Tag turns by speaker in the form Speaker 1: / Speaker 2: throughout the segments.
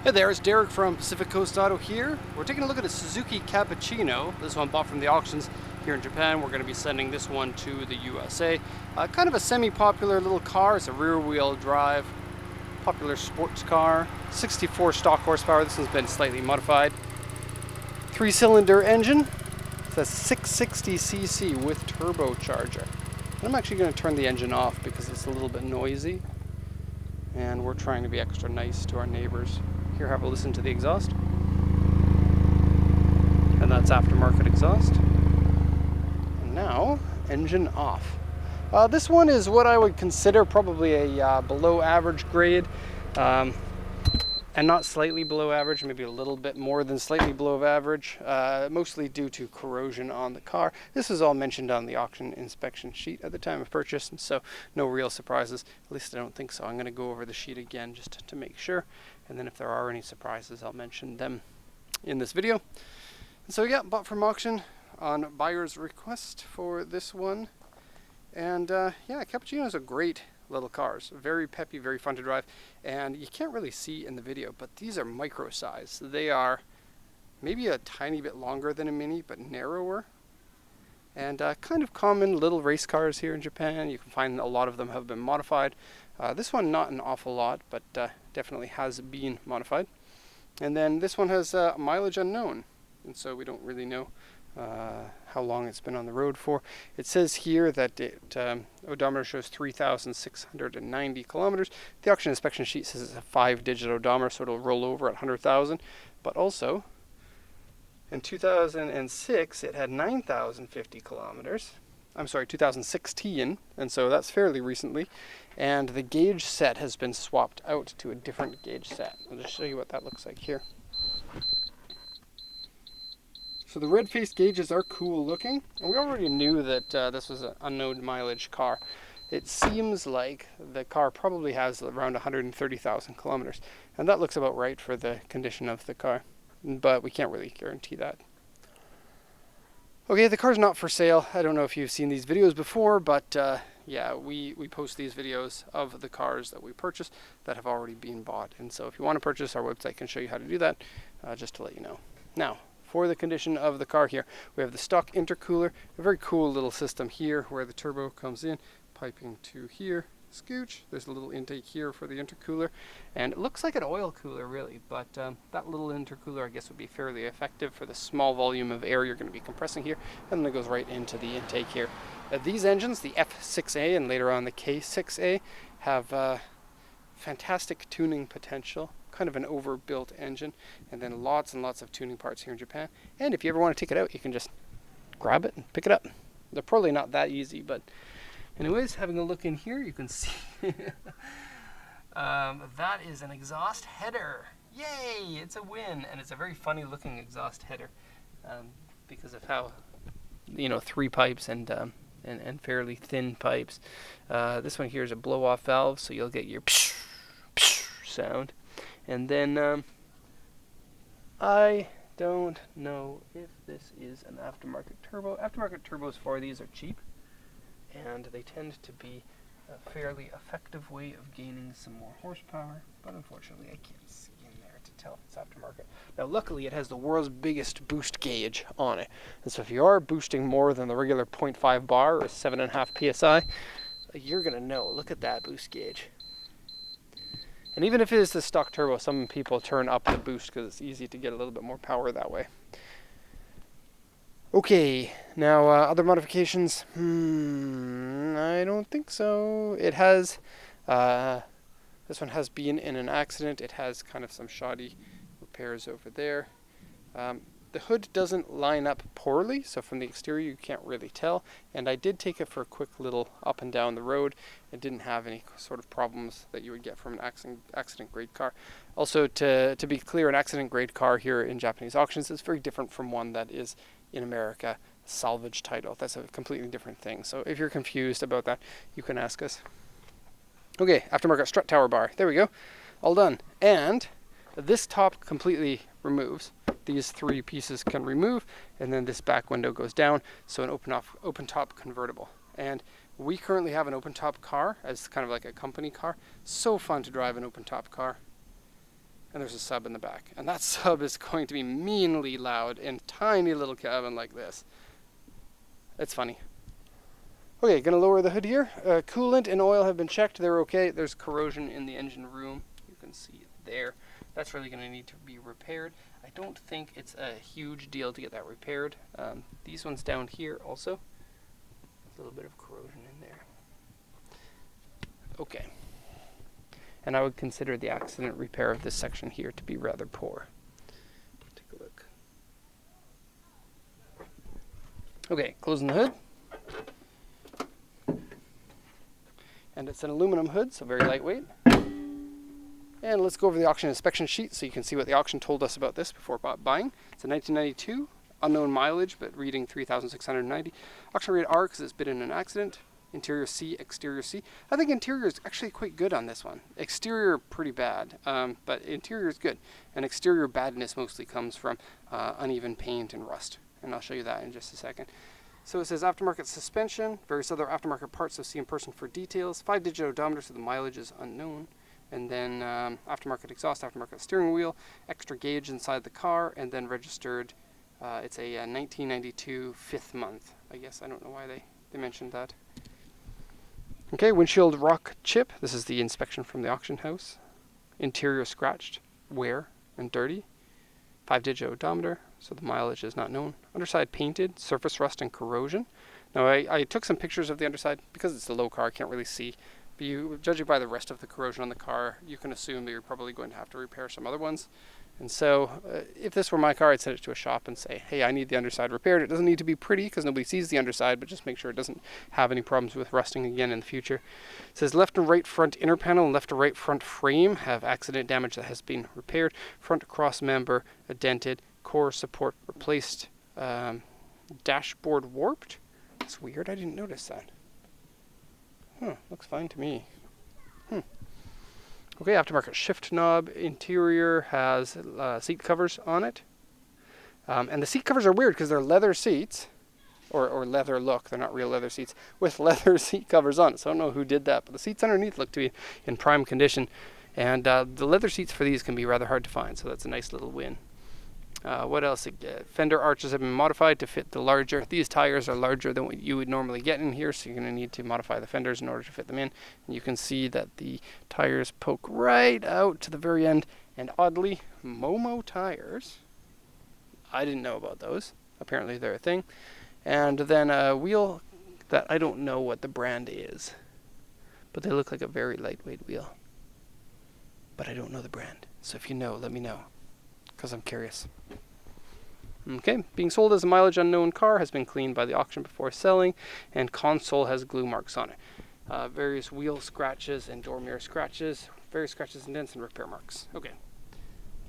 Speaker 1: Hey there, it's Derek from Pacific Coast Auto here. We're taking a look at a Suzuki Cappuccino. This one bought from the auctions here in Japan. We're going to be sending this one to the USA. Kind of a semi-popular little car. It's a rear-wheel drive, popular sports car. 64 stock horsepower. This one's been slightly modified. 3-cylinder engine. It's a 660cc with turbocharger. And I'm actually going to turn the engine off because it's a little bit noisy. And we're trying to be extra nice to our neighbors. Here, have a listen to the exhaust. And that's aftermarket exhaust. And now, engine off. This one is what I would consider probably a below average grade. And not slightly below average, maybe a little bit more than slightly below average, mostly due to corrosion on the car. This was all mentioned on the auction inspection sheet at the time of purchase, and so no real surprises. At least I don't think so. I'm going to go over the sheet again just to make sure, and then if there are any surprises, I'll mention them in this video. And so yeah, bought from auction on buyer's request for this one. And yeah, Cappuccinos are great little cars, very peppy, very fun to drive, and you can't really see in the video, but these are micro size. They are maybe a tiny bit longer than a Mini, but narrower, and kind of common little race cars here in Japan. You can find a lot of them have been modified. This one not an awful lot, but definitely has been modified. And then this one has mileage unknown, and so we don't really know how long it's been on the road for. It says here that odometer shows 3,690 kilometers. The auction inspection sheet says it's a 5-digit odometer, so it'll roll over at 100,000. But also, in 2006, it had 9,050 kilometers. I'm sorry, 2016, and so that's fairly recently. And the gauge set has been swapped out to a different gauge set. I'll just show you what that looks like here. So the red-faced gauges are cool looking, and we already knew that this was an unknown mileage car. It seems like the car probably has around 130,000 kilometers, and that looks about right for the condition of the car, but we can't really guarantee that. Okay, the car's not for sale. I don't know if you've seen these videos before, but yeah, we post these videos of the cars that we purchase that have already been bought, and so if you want to purchase, our website can show you how to do that, just to let you know. Now, for the condition of the car here, we have the stock intercooler, a very cool little system here where the turbo comes in, piping to here, scooch. There's a little intake here for the intercooler, and it looks like an oil cooler really, but that little intercooler I guess would be fairly effective for the small volume of air you're going to be compressing here, and then it goes right into the intake here. These engines, the F6A and later on the K6A, have fantastic tuning potential. Kind of an overbuilt engine, and then lots and lots of tuning parts here in Japan. And if you ever want to take it out, you can just grab it and pick it up. They're probably not that easy, but anyways, having a look in here, you can see that is an exhaust header. Yay! It's a win, and it's a very funny looking exhaust header because of how, you know, 3 pipes and fairly thin pipes. This one here is a blow-off valve, so you'll get your psh, psh sound. And then I don't know if this is an aftermarket turbo. Aftermarket turbos for these are cheap, and they tend to be a fairly effective way of gaining some more horsepower, but unfortunately I can't see in there to tell if it's aftermarket. Now luckily it has the world's biggest boost gauge on it, and so if you are boosting more than the regular 0.5 bar or 7.5 psi, you're going to know. Look at that boost gauge. And even if it is the stock turbo, some people turn up the boost because it's easy to get a little bit more power that way. Okay, now other modifications? I don't think so. It has, this one has been in an accident. It has kind of some shoddy repairs over there. The hood doesn't line up poorly, so from the exterior you can't really tell. And I did take it for a quick little up and down the road. It didn't have any sort of problems that you would get from an accident grade car. Also, to be clear, an accident grade car here in Japanese auctions is very different from one that is in America, salvage title. That's a completely different thing. So if you're confused about that, you can ask us. Okay, aftermarket strut tower bar. There we go. All done. And this top completely removes. These 3 pieces can remove, and then this back window goes down, so an open top convertible. And we currently have an open top car as kind of like a company car. So fun to drive an open top car. and there's a sub in the back. And that sub is going to be meanly loud in a tiny little cabin like this. It's funny. Okay, gonna lower the hood here. Coolant and oil have been checked, they're okay. There's corrosion in the engine room. You can see it there. That's really gonna need to be repaired. I don't think it's a huge deal to get that repaired. These ones down here also, a little bit of corrosion in there. Okay. And I would consider the accident repair of this section here to be rather poor. Take a look. Okay, closing the hood. And it's an aluminum hood, so very lightweight. And let's go over the auction inspection sheet so you can see what the auction told us about this before buying. It's a 1992, unknown mileage, but reading 3,690. Auction rate R because it's been in an accident. Interior C, exterior C. I think interior is actually quite good on this one. Exterior pretty bad, but interior is good. And exterior badness mostly comes from uneven paint and rust. And I'll show you that in just a second. So it says aftermarket suspension, various other aftermarket parts, so see in person for details. 5-digit odometer, so the mileage is unknown. And then aftermarket exhaust, aftermarket steering wheel, extra gauge inside the car, and then registered. It's a 1992 5th month. I guess I don't know why they mentioned that. Okay, windshield rock chip. This is the inspection from the auction house. Interior scratched, wear, and dirty. 5-digit odometer, so the mileage is not known. Underside painted, surface rust and corrosion. Now I took some pictures of the underside because it's a low car, I can't really see. But judging by the rest of the corrosion on the car, you can assume that you're probably going to have to repair some other ones. And so if this were my car, I'd send it to a shop and say, hey, I need the underside repaired. It doesn't need to be pretty because nobody sees the underside, but just make sure it doesn't have any problems with rusting again in the future. It says left and right front inner panel and left and right front frame have accident damage that has been repaired. Front cross member dented, core support replaced, dashboard warped. That's weird, I didn't notice that. Looks fine to me. Okay, aftermarket shift knob. Interior has seat covers on it. And the seat covers are weird because they're leather seats, or leather look. They're not real leather seats with leather seat covers on it. So I don't know who did that, but the seats underneath look to be in prime condition. And the leather seats for these can be rather hard to find, so that's a nice little win. What else? Fender arches have been modified to fit the larger. These tires are larger than what you would normally get in here, so you're going to need to modify the fenders in order to fit them in. And you can see that the tires poke right out to the very end. And oddly, Momo tires, I didn't know about those. Apparently they're a thing. And then a wheel that I don't know what the brand is, but they look like a very lightweight wheel. But I don't know the brand. So if you know, let me know, because I'm curious. Okay, being sold as a mileage unknown car, has been cleaned by the auction before selling, and console has glue marks on it. Various wheel scratches and door mirror scratches, various scratches and dents and repair marks. Okay,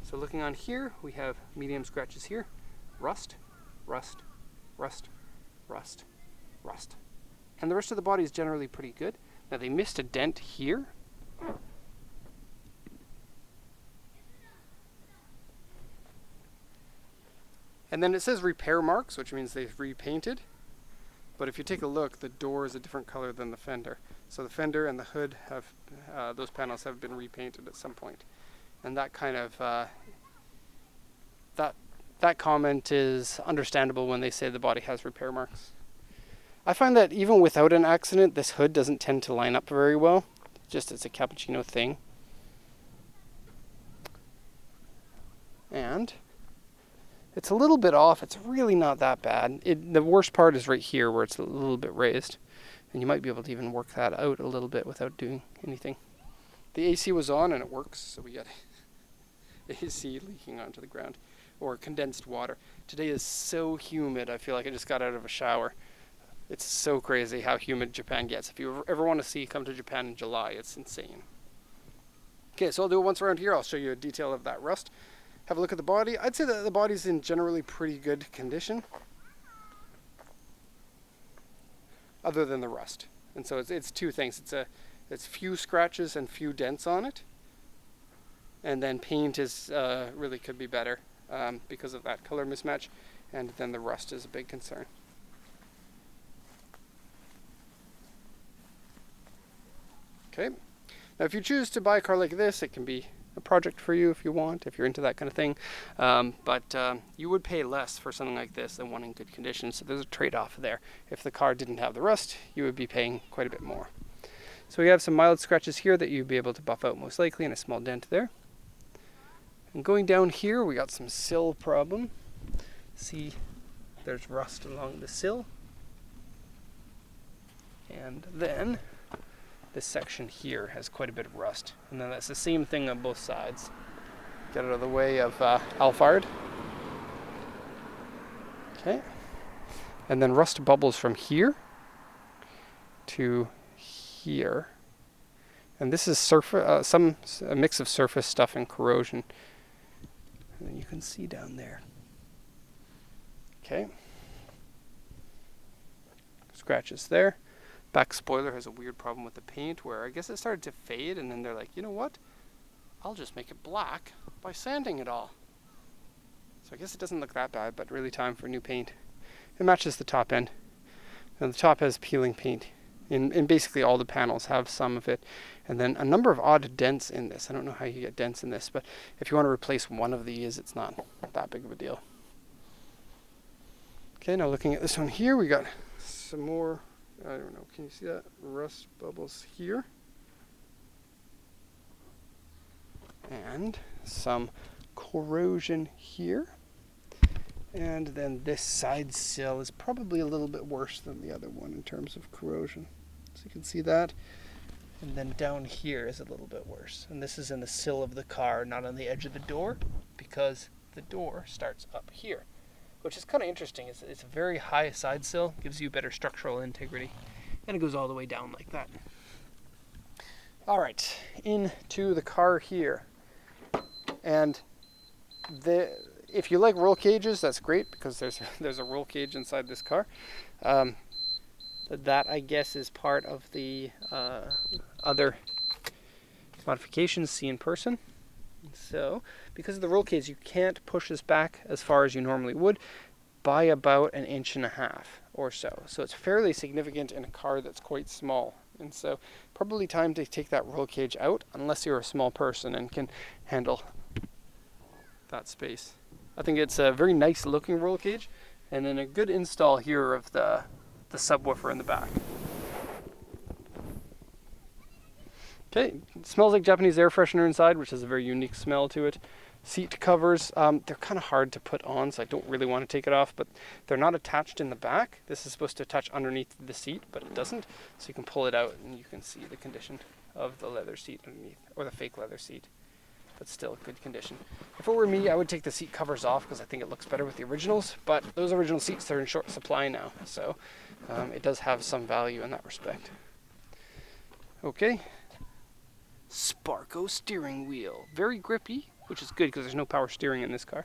Speaker 1: so looking on here, we have medium scratches here. Rust, rust, rust, rust, rust. And the rest of the body is generally pretty good. Now they missed a dent here. And then it says repair marks, which means they've repainted. But if you take a look, the door is a different color than the fender. So the fender and the hood have, those panels have been repainted at some point. And that kind of, that comment is understandable when they say the body has repair marks. I find that even without an accident, this hood doesn't tend to line up very well. Just it's a Cappuccino thing. And it's a little bit off. It's really not that bad. The worst part is right here where it's a little bit raised. And you might be able to even work that out a little bit without doing anything. The AC was on and it works, so we got AC leaking onto the ground. Or condensed water. Today is so humid, I feel like I just got out of a shower. It's so crazy how humid Japan gets. If you ever want to come to Japan in July, it's insane. Okay, so I'll do it once around here. I'll show you a detail of that rust. Have a look at the body. I'd say that the body's in generally pretty good condition, other than the rust. And so it's two things. It's few scratches and few dents on it, and then paint is really could be better because of that color mismatch, and then the rust is a big concern. Okay. Now, if you choose to buy a car like this, it can be a project for you if you want, if you're into that kind of thing. But you would pay less for something like this than one in good condition, so there's a trade-off there. If the car didn't have the rust, you would be paying quite a bit more. So we have some mild scratches here that you'd be able to buff out most likely, and a small dent there. And going down here, we got some sill problem. See, there's rust along the sill. And then this section here has quite a bit of rust. And then that's the same thing on both sides. Get out of the way of Alphard. Okay. And then rust bubbles from here to here. And this is a mix of surface stuff and corrosion. And then you can see down there. Okay. Scratches there. Back spoiler has a weird problem with the paint where I guess it started to fade, and then they're like, you know what? I'll just make it black by sanding it all. So I guess it doesn't look that bad, but really time for new paint. It matches the top end. And the top has peeling paint. And basically all the panels have some of it. And then a number of odd dents in this. I don't know how you get dents in this, but if you want to replace one of these, it's not that big of a deal. Okay, now looking at this one here, we got some more, I don't know, can you see that? Rust bubbles here. And some corrosion here. And then this side sill is probably a little bit worse than the other one in terms of corrosion. So you can see that. And then down here is a little bit worse. And this is in the sill of the car, not on the edge of the door, because the door starts up here, which is kind of interesting. It's a very high side sill, gives you better structural integrity, and it goes all the way down like that. All right, into the car here. And if you like roll cages, that's great, because there's a roll cage inside this car. That, I guess, is part of the other modifications, see in person. So, because of the roll cage, you can't push this back as far as you normally would by about 1.5 inches or so. So it's fairly significant in a car that's quite small. And so probably time to take that roll cage out, unless you're a small person and can handle that space. I think it's a very nice looking roll cage, and then a good install here of the subwoofer in the back. Okay, it smells like Japanese air freshener inside, which has a very unique smell to it. Seat covers, they're kind of hard to put on, so I don't really want to take it off, but they're not attached in the back. This is supposed to attach underneath the seat, but it doesn't. So you can pull it out and you can see the condition of the leather seat underneath, or the fake leather seat, but still good condition. If it were me, I would take the seat covers off because I think it looks better with the originals, but those original seats are in short supply now, so it does have some value in that respect. Okay. Sparco steering wheel. Very grippy, which is good because there's no power steering in this car.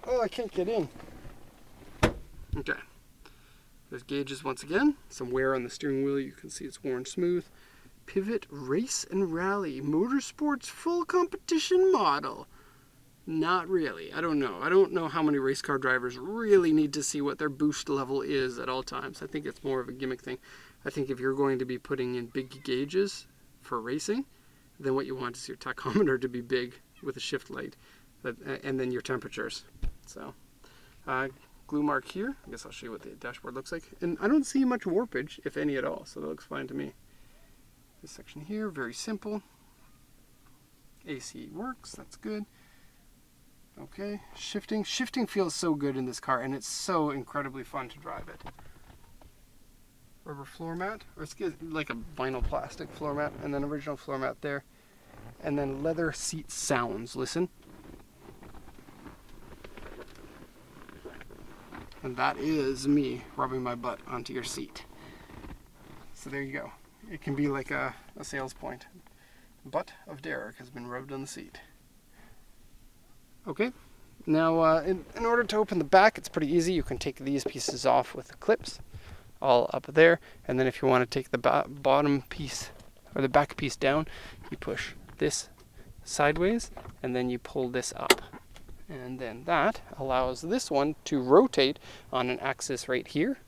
Speaker 1: Oh, I can't get in. Okay. There's gauges once again. Some wear on the steering wheel. You can see it's worn smooth. Pivot Race and Rally Motorsports full competition model. Not really. I don't know. I don't know how many race car drivers really need to see what their boost level is at all times. I think it's more of a gimmick thing. I think if you're going to be putting in big gauges for racing, then what you want is your tachometer to be big with a shift light, and then your temperatures. So, glue mark here. I guess I'll show you what the dashboard looks like. And I don't see much warpage, if any at all, so that looks fine to me. This section here, very simple. AC works, that's good. Okay, shifting. Shifting feels so good in this car, and it's so incredibly fun to drive it. Rubber floor mat, or it's like a vinyl plastic floor mat, and then original floor mat there. And then leather seat sounds, listen. And that is me rubbing my butt onto your seat. So there you go. It can be like a sales point. Butt of Derek has been rubbed on the seat. Okay, now in order to open the back, it's pretty easy. You can take these pieces off with the clips, all up there, and then if you want to take the bottom piece or the back piece down, you push this sideways and then you pull this up, and then that allows this one to rotate on an axis right here,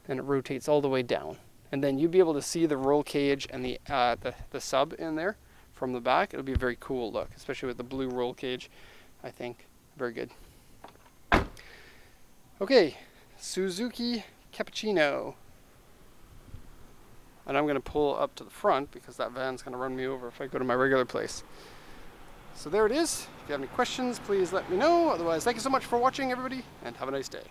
Speaker 1: and it rotates all the way down, and then you'd be able to see the roll cage and the sub in there from the back. It'll be a very cool look, especially with the blue roll cage. I think very good. Okay, Suzuki Cappuccino. And I'm going to pull up to the front because that van's going to run me over if I go to my regular place. So there it is. If you have any questions, please let me know. Otherwise, thank you so much for watching, everybody, and have a nice day.